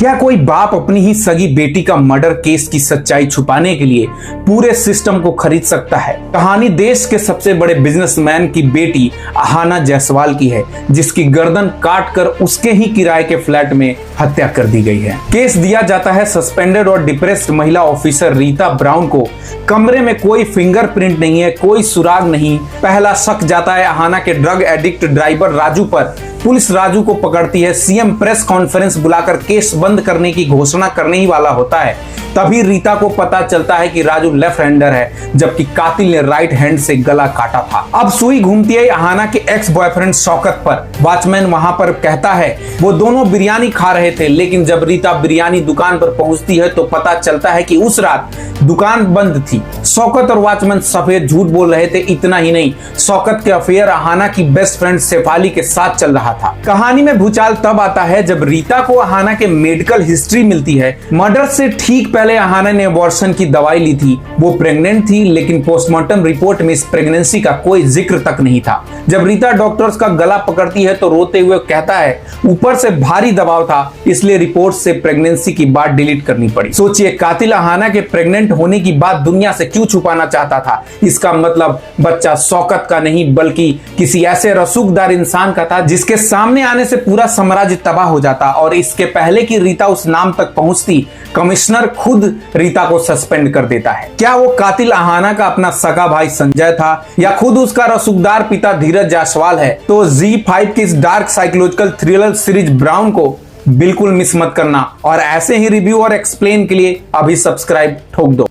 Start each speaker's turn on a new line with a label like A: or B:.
A: क्या कोई बाप अपनी ही सगी बेटी का मर्डर केस की सच्चाई छुपाने के लिए पूरे सिस्टम को खरीद सकता है? कहानी देश के सबसे बड़े बिजनेसमैन की बेटी अहाना जायसवाल की है, जिसकी गर्दन काटकर उसके ही किराए के फ्लैट में हत्या कर दी गई है। केस दिया जाता है सस्पेंडेड और डिप्रेस्ड महिला ऑफिसर रीता ब्राउन को। कमरे में कोई फिंगरप्रिंट नहीं है, कोई सुराग नहीं। पहला शक जाता है अहाना के ड्रग एडिक्ट ड्राइवर राजू पर। पुलिस राजू को पकड़ती है। सीएम प्रेस कॉन्फ्रेंस बुलाकर केस बंद करने की घोषणा करने ही वाला होता है। तभी रीता को पता चलता है कि राजू लेफ्ट हैंडर है, जबकि कातिल ने राइट हैंड से गला काटा था। अब सुई घूमती है अहाना के एक्स बॉयफ्रेंड शौकत पर। वॉचमैन वहां पर कहता है वो दोनों बिरयानी खा रहे थे, लेकिन जब रीता बिरयानी दुकान पर पहुंचती है तो पता चलता है कि उस रात दुकान बंद थी। शौकत और वॉचमैन सफेद झूठ बोल रहे थे। इतना ही नहीं, शौकत के अफेयर अहाना की बेस्ट फ्रेंड शेफाली के साथ चल रहा था। कहानी में भूचाल तब आता है जब रीता को अहाना के मेडिकल हिस्ट्री मिलती है। मर्डर से ठीक पहले अहाना ने अबॉर्शन की दवाई ली थी। वो प्रेग्नेंट थी, लेकिन पोस्टमार्टम रिपोर्ट में इस प्रेगनेंसी का कोई जिक्र तक नहीं था। जब रीता डॉक्टर्स का गला पकड़ती है तो रोते हुए कहता है ऊपर से भारी दबाव था, इसलिए रिपोर्ट से प्रेगनेंसी की बात डिलीट करनी पड़ी। सोचिए, कातिल अहाना के प्रेग्नेंट होने की बात दुनिया से क्यों छुपाना चाहता था? इसका मतलब बच्चा शौकत का नहीं, बल्कि किसी ऐसे रसूखदार इंसान का था जिसके सामने आने से पूरा साम्राज्य तबाह हो जाता। और इसके पहले कि रीता उस नाम तक पहुंचती, कमिश्नर खुद रीता को सस्पेंड कर देता है। क्या वो कातिल अहाना का अपना सगा भाई संजय था, या खुद उसका रसूखदार पिता धीरज जायसवाल है? तो ZEE5 की इस dark psychological thriller series brown को बिल्कुल मिस मत करना। और ऐसे ही रिव्यू और एक्सप्लेन के लिए अभी सब्सक्राइब ठोक दो।